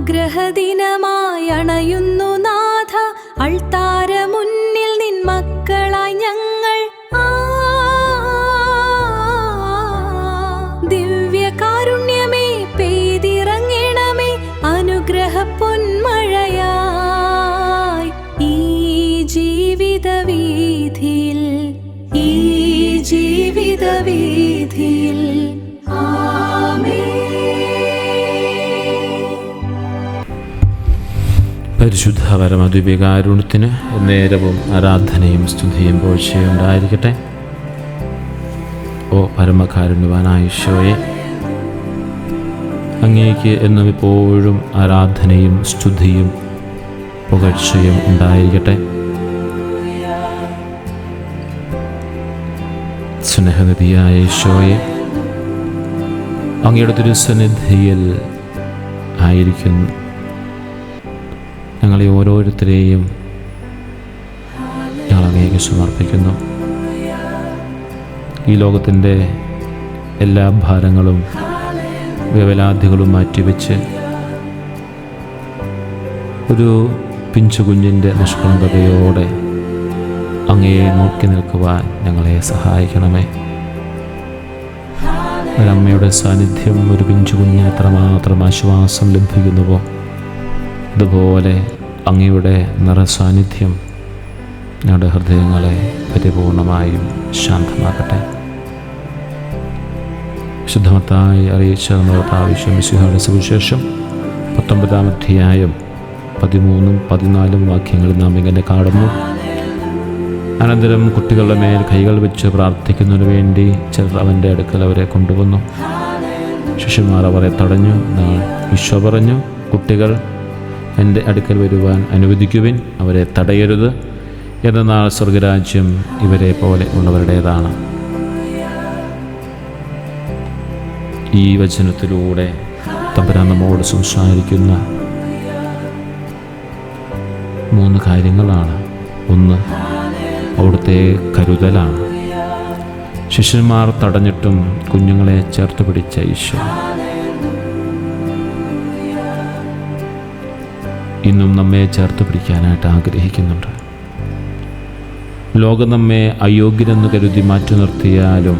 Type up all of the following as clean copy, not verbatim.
അനുഗ്രഹദിനമായി അണയുന്നു നാഥ, അൾത്താര മുന്നിൽ നിൻ മക്കളായി ഞങ്ങൾ. ദിവ്യകാരുണ്യമേ പെയ്തിറങ്ങണമേ, അനുഗ്രഹ പൊന്മഴയായി ഈ ജീവിത വീഥിയിൽ, ഈ ജീവിത വീഥിയിൽ. പരിശുദ്ധ പരമദിവ്യകാരുണ്യത്തിന് നേരവും ആരാധനയും സ്തുതിയും പോഴ്ചയും ഉണ്ടായിരിക്കട്ടെ. ഓ പരമകാരുണ്യവാനായ ഈശോയെ, അങ്ങേക്ക് എന്നും എപ്പോഴും ആരാധനയും സ്തുതിയും പുകഴ്ചയും ഉണ്ടായിരിക്കട്ടെ. സ്നേഹനിധിയായ ഈശോയെ, അങ്ങയുടെ തിരുസന്നിധിയിൽ ആയിരിക്കുന്നു ഞങ്ങളെ ഓരോരുത്തരെയും ഞങ്ങൾ അങ്ങേക്ക് സമർപ്പിക്കുന്നു. ഈ ലോകത്തിൻ്റെ എല്ലാ ഭാരങ്ങളും വേവലാതികളും മാറ്റിവെച്ച് ഒരു പിഞ്ചു കുഞ്ഞിൻ്റെ നിഷ്കളങ്കതയോടെ അങ്ങയെ നോക്കി നിൽക്കുവാൻ ഞങ്ങളെ സഹായിക്കണമേ. ഒരമ്മയുടെ സാന്നിധ്യം ഒരു പിഞ്ചു കുഞ്ഞിന് എത്രമാത്രം ആശ്വാസം ലഭിക്കുന്നുവോ, അതുപോലെ അങ്ങയുടെ നിറസാന്നിധ്യം ഞങ്ങളുടെ ഹൃദയങ്ങളെ പരിപൂർണമായും ശാന്തമാക്കട്ടെ. ശുദ്ധമത്തായി അറിയിച്ച നമ്മുടെ ആവശ്യം സുവിശേഷം 19-ാം അധ്യായം 13-14 വാക്യങ്ങളിൽ നാം ഇങ്ങനെ കാണുന്നു. അനന്തരം കുട്ടികളുടെ മേൽ കൈകൾ വെച്ച് പ്രാർത്ഥിക്കുന്നതിനു വേണ്ടി ചിലർ അവൻ്റെ അടുക്കൽ അവരെ കൊണ്ടുവന്നു. ശിഷ്യന്മാർ അവരെ തടഞ്ഞു. ഈശോ പറഞ്ഞു, കുട്ടികൾ എൻ്റെ അടുക്കൽ വരുവാൻ അനുവദിക്കുവിൻ, അവരെ തടയരുത്, എന്നാൽ സ്വർഗരാജ്യം ഇവരെ പോലെ ഉള്ളവരുടേതാണ്. ഈ വചനത്തിലൂടെ തമ്പുരാൻ നമ്മോട് സംസാരിക്കുന്ന 3 കാര്യങ്ങളാണ്. ഒന്ന്, അവിടുത്തെ കരുതലാണ്. ശിഷ്യന്മാർ തടഞ്ഞിട്ടും കുഞ്ഞുങ്ങളെ ചേർത്ത് പിടിച്ച ഈശോ ഇന്നും നമ്മെ ചേർത്ത് പിടിക്കാനായിട്ട് ആഗ്രഹിക്കുന്നുണ്ട്. ലോകം നമ്മെ അയോഗ്യരെന്ന് കരുതി മാറ്റി നിർത്തിയാലും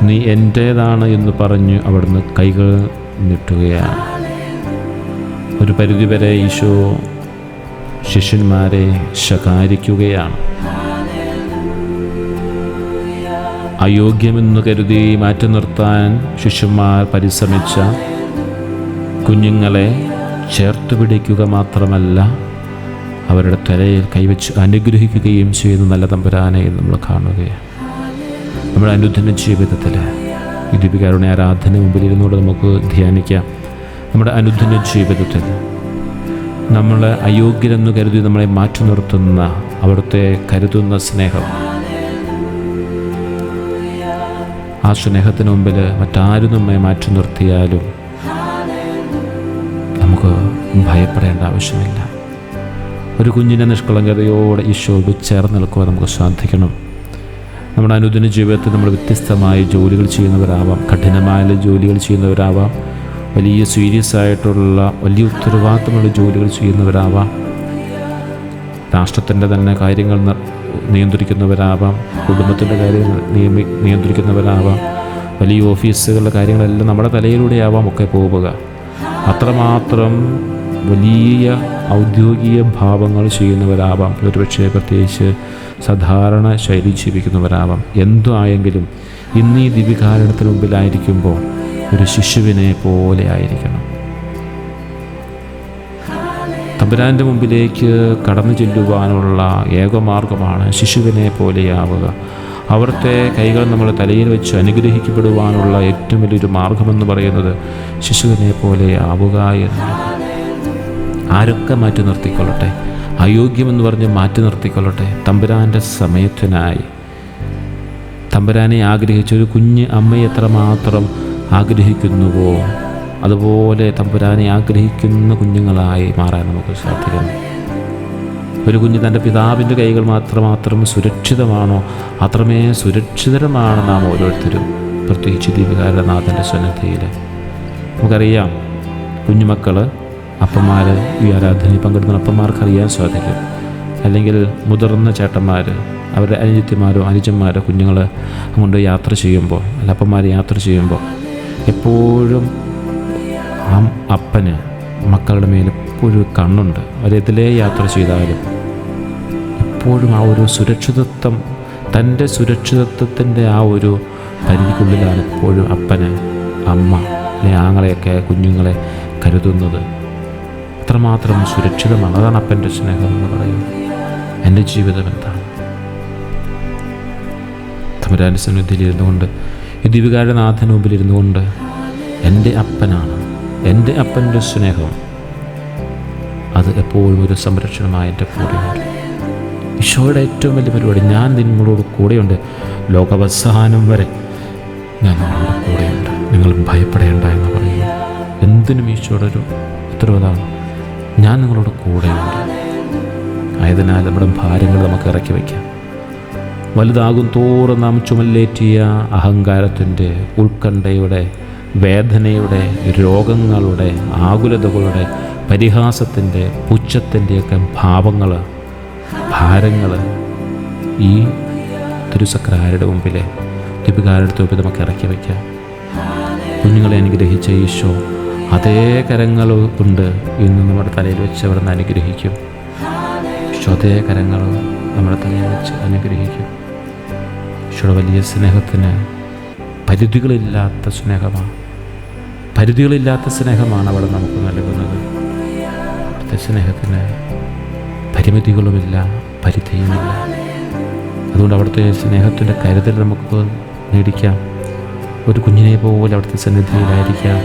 നീ എൻ്റേതാണ് എന്ന് പറഞ്ഞ് അവിടുന്ന് കൈകൾ നീട്ടുകയാണ്. ഒരു പരിധിവരെ ഈശോ ശിഷ്യന്മാരെ ശകാരിക്കുകയാണ്. അയോഗ്യമെന്ന് കരുതി മാറ്റി നിർത്താൻ ശിഷ്യന്മാർ പരിശ്രമിച്ച കുഞ്ഞുങ്ങളെ ചേർത്ത് പിടിക്കുക മാത്രമല്ല, അവരുടെ തലയിൽ കൈവച്ച് അനുഗ്രഹിക്കുകയും ചെയ്യുന്ന നല്ല തമ്പുരാനെ നമ്മൾ കാണുകയാണ്. നമ്മുടെ അനുദിന ജീവിതത്തിൽ ഈ ദീപികാരുടെ ആരാധന മുമ്പിൽ ഇരുന്നുകൊണ്ട് നമുക്ക് ധ്യാനിക്കാം. നമ്മുടെ അനുദിന ജീവിതത്തിൽ നമ്മൾ അയോഗ്യരെന്ന് കരുതി നമ്മളെ മാറ്റി നിർത്തുന്ന അവിടുത്തെ കരുതുന്ന സ്നേഹം, ആ സ്നേഹത്തിന് മുമ്പിൽ മറ്റാരും നമ്മെ മാറ്റി നിർത്തിയാലും നമുക്ക് ഭയപ്പെടേണ്ട ആവശ്യമില്ല. ഒരു കുഞ്ഞിനെ നിഷ്കളങ്കതയോടെ ഈശോയോട് ചേർന്ന് നിൽക്കുവാൻ നമുക്ക് സാധിക്കണം. നമ്മുടെ അനുദിന ജീവിതത്തിൽ നമ്മൾ വ്യത്യസ്തമായ ജോലികൾ ചെയ്യുന്നവരാവാം, കഠിനമായ ജോലികൾ ചെയ്യുന്നവരാവാം, വലിയ സീരിയസ് ആയിട്ടുള്ള വലിയ ഉത്തരവാദിത്തമുള്ള ജോലികൾ ചെയ്യുന്നവരാവാം, രാഷ്ട്രത്തിൻ്റെ തന്നെ കാര്യങ്ങൾ നിയന്ത്രിക്കുന്നവരാവാം, കുടുംബത്തിൻ്റെ കാര്യങ്ങൾ നിയന്ത്രിക്കുന്നവരാവാം, വലിയ ഓഫീസുകളുടെ കാര്യങ്ങളെല്ലാം നമ്മുടെ തലയിലൂടെയാവാം ഒക്കെ പോവുക. അത്രമാത്രം വലിയ ഔദ്യോഗിക ഭാവങ്ങൾ ചെയ്യുന്നവരാവാം, ഒരുപക്ഷെ പ്രത്യേകിച്ച് സാധാരണ ശൈലി ജീവിക്കുന്നവരാവാം. എന്തു ആയെങ്കിലും ഇന്ന് ഈ ദിവ്യകാരുണ്യത്തിന് മുമ്പിലായിരിക്കുമ്പോൾ ഒരു ശിശുവിനെ പോലെ ആയിരിക്കണം. തമ്പുരാൻ്റെ മുമ്പിലേക്ക് കടന്നു ചെല്ലുവാനുള്ള ഏകമാർഗമാണ് ശിശുവിനെ പോലെയാവുക. അവിടുത്തെ കൈകൾ നമ്മൾ തലയിൽ വെച്ച് അനുഗ്രഹിക്കപ്പെടുവാനുള്ള ഏറ്റവും വലിയൊരു മാർഗമെന്ന് പറയുന്നത് ശിശുവിനെ പോലെ ആവുക എന്നുള്ളത്. ആരൊക്കെ മാറ്റി നിർത്തിക്കൊള്ളട്ടെ, അയോഗ്യമെന്ന് പറഞ്ഞ് മാറ്റി നിർത്തിക്കൊള്ളട്ടെ, തമ്പുരാൻ്റെ സമയത്തിനായി തമ്പുരാനെ ആഗ്രഹിച്ചൊരു കുഞ്ഞ് അമ്മയെ എത്രമാത്രം ആഗ്രഹിക്കുന്നുവോ അതുപോലെ തമ്പുരാനെ ആഗ്രഹിക്കുന്ന കുഞ്ഞുങ്ങളായി മാറാൻ നമുക്ക് സാധിക്കണം. ഒരു കുഞ്ഞ് തൻ്റെ പിതാവിൻ്റെ കൈകൾ മാത്രം സുരക്ഷിതമാണോ അത്രമേ സുരക്ഷിതരമാണ് നാം ഓരോരുത്തരും, പ്രത്യേകിച്ച് ദീപകാരുടെ നാഥൻ്റെ സന്നിധിയിൽ. നമുക്കറിയാം, കുഞ്ഞുമക്കൾ അപ്പന്മാർ ഈ ആരാധനയിൽ പങ്കെടുക്കുന്ന അപ്പന്മാർക്ക് അറിയാൻ സാധിക്കും. അല്ലെങ്കിൽ മുതിർന്ന ചേട്ടന്മാർ അവരുടെ അനുജത്തിമാരോ അനുജന്മാരോ കുഞ്ഞുങ്ങൾ കൊണ്ട് യാത്ര ചെയ്യുമ്പോൾ, അല്ല അപ്പന്മാർ യാത്ര ചെയ്യുമ്പോൾ എപ്പോഴും ആ അപ്പന് മക്കളുടെ മേൽ എപ്പോഴും കണ്ണുണ്ട്. അവരെതിലേ യാത്ര ചെയ്താലും എപ്പോഴും ആ ഒരു സുരക്ഷിതത്വം, തൻ്റെ സുരക്ഷിതത്വത്തിൻ്റെ ആ ഒരു പരിധിക്കുള്ളിലാണ് എപ്പോഴും അപ്പന് അമ്മ അല്ലെ ആങ്ങളെയൊക്കെ കുഞ്ഞുങ്ങളെ കരുതുന്നത്. അത്രമാത്രം സുരക്ഷിതമാണ്. അതാണ് അപ്പൻ്റെ സ്നേഹം എന്ന് പറയുന്നത്. എൻ്റെ ജീവിതം എന്താണ്? തമ്പുരാൻ്റെ സന്നിധിയിലിരുന്നു കൊണ്ട്, ഈ ദീപികയുടെ നാഥന് മുമ്പിലിരുന്നു കൊണ്ട് എൻ്റെ അപ്പനാണ്, എൻ്റെ അപ്പൻ്റെ സ്നേഹം അത് എപ്പോഴും ഒരു സംരക്ഷണമായി എൻ്റെ കൂടെയുണ്ട്. ഈശോയുടെ ഏറ്റവും വലിയ പരിപാടി, ഞാൻ നിങ്ങളോട് കൂടെയുണ്ട്, ലോകാവസാനം വരെ ഞാൻ നിങ്ങളോട് കൂടെയുണ്ട്, നിങ്ങൾ ഭയപ്പെടേണ്ട എന്ന് പറയുന്നു. എന്തിനും ഈശോയുടെ ഒരു ഉത്തരവാദിത്തമാണ്, ഞാൻ നിങ്ങളോട് കൂടെയുണ്ട്. ആയതിനാൽ നമ്മുടെ ഭാരങ്ങൾ നമുക്ക് ഇറക്കി വയ്ക്കാം. വലുതാകും തോറും നാം ചുമലേറ്റിയ അഹങ്കാരത്തിൻ്റെ, ഉത്കണ്ഠയുടെ, വേദനയുടെ, രോഗങ്ങളുടെ, ആകുലതകളുടെ, പരിഹാസത്തിൻ്റെ, പുച്ഛത്തിൻ്റെയൊക്കെ ഭാരങ്ങൾ ഈ തിരുസക്രാരുടെ മുമ്പിലെ ദീപികാരുടെ മുമ്പിൽ നമുക്ക് ഇറക്കി വയ്ക്കാം. കുഞ്ഞുങ്ങളെ അനുഗ്രഹിച്ച ഈശോ അതേ കരങ്ങൾ കൊണ്ട് ഇന്ന് നമ്മുടെ തലയിൽ വെച്ച് അവിടെ നിന്ന് അനുഗ്രഹിക്കും. ഈശോ അതേ കരങ്ങൾ നമ്മുടെ തലയിൽ വെച്ച് അനുഗ്രഹിക്കും. ഈശോയുടെ വലിയ സ്നേഹത്തിന് പരിധികളില്ലാത്ത സ്നേഹമാണ്. പരിധികളില്ലാത്ത സ്നേഹമാണ് അവിടെ നമുക്ക് നൽകുന്നത്. അവിടുത്തെ സ്നേഹത്തിന് പരിമിതികളുമില്ല, പരിധിയുമില്ല. അതുകൊണ്ട് അവിടുത്തെ സ്നേഹത്തിൻ്റെ കരുതൽ നമുക്ക് നേടിക്കാം. ഒരു കുഞ്ഞിനെ പോലെ അവിടുത്തെ സന്നിധിയിലായിരിക്കാം.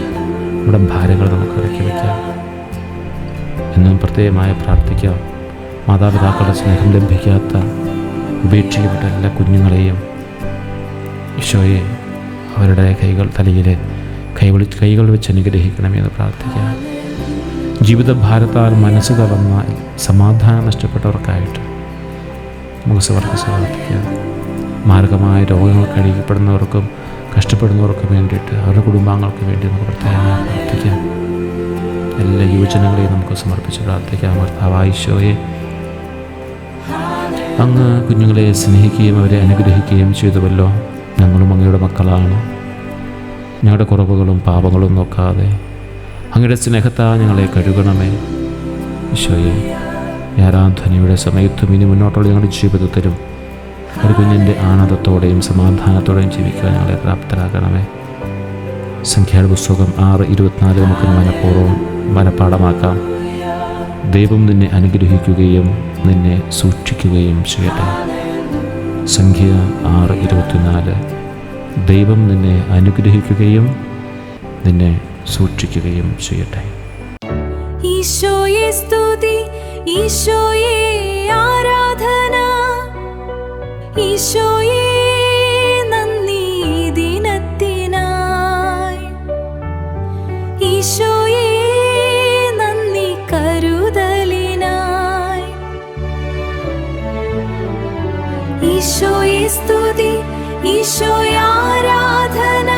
നമ്മുടെ ഭാരങ്ങൾ നമുക്ക് ഇറക്കി വയ്ക്കാം. എന്നും പ്രത്യേകമായി പ്രാർത്ഥിക്കാം. മാതാപിതാക്കളുടെ സ്നേഹം ലഭിക്കാത്ത, ഉപേക്ഷിക്കപ്പെട്ട എല്ലാ കുഞ്ഞുങ്ങളെയും ഈശോയെ അവരുടെ തലയിൽ കൈകൾ വെച്ച് അനുഗ്രഹിക്കണമെന്ന് പ്രാർത്ഥിക്കാം. ജീവിതഭാരത്താൽ മനസ്സ് തളർന്ന, സമാധാനം നഷ്ടപ്പെട്ടവർക്കായിട്ട് നമുക്ക് സമർപ്പിക്കാം. മാരകമായ രോഗങ്ങൾ കഴിക്കപ്പെടുന്നവർക്കും കഷ്ടപ്പെടുന്നവർക്കും വേണ്ടിയിട്ട്, അവരുടെ കുടുംബാംഗങ്ങൾക്ക് വേണ്ടി നമുക്ക് പ്രത്യേകമായി പ്രാർത്ഥിക്കാം. എല്ലാ യുവജനങ്ങളെയും നമുക്ക് സമർപ്പിച്ച് പ്രാർത്ഥിക്കാം. കർത്താവായ ഈശോയെ, അങ്ങ് കുഞ്ഞുങ്ങളെ സ്നേഹിക്കുകയും അവരെ അനുഗ്രഹിക്കുകയും ചെയ്തുവല്ലോ. ഞങ്ങളും അങ്ങയുടെ മക്കളാണ്. ഞങ്ങളുടെ കുറവുകളും പാപങ്ങളും നോക്കാതെ അങ്ങയുടെ സ്നേഹത്താൽ ഞങ്ങളെ കഴുകണമേ. ഈശോയെ, ഈ ആരാധനയുടെ സമയത്തും ഇനി മുന്നോട്ടുള്ള ഞങ്ങളുടെ ജീവിതത്തിലും ഒരു കുഞ്ഞിൻ്റെ ആനന്ദത്തോടെയും സമാധാനത്തോടെയും ജീവിക്കാൻ ഞങ്ങളെ പ്രാപ്തരാക്കണമേ. സംഖ്യയുടെ പുസ്തകം 6:24 നമുക്ക് മനഃപ്പാഠമാക്കാം. ദൈവം നിന്നെ അനുഗ്രഹിക്കുകയും നിന്നെ സൂക്ഷിക്കുകയും ചെയ്യട്ടെ. സംഖ്യ 6:24. ദൈവം നിന്നെ അനുഗ്രഹിക്കുകയും നിന്നെ സൂക്ഷിക്കുകയും ചെയ്യട്ടെ. ഈശോയെ സ്തുതി, ഈശോയെ ആരാധന, ഈശോയെ നന്ദി ദിനത്തിനായി, ഈശോയെ നന്ദി കരുതലിനായി. ഈശോയെ സ്തുതി, ഈശോയെ ആരാധന,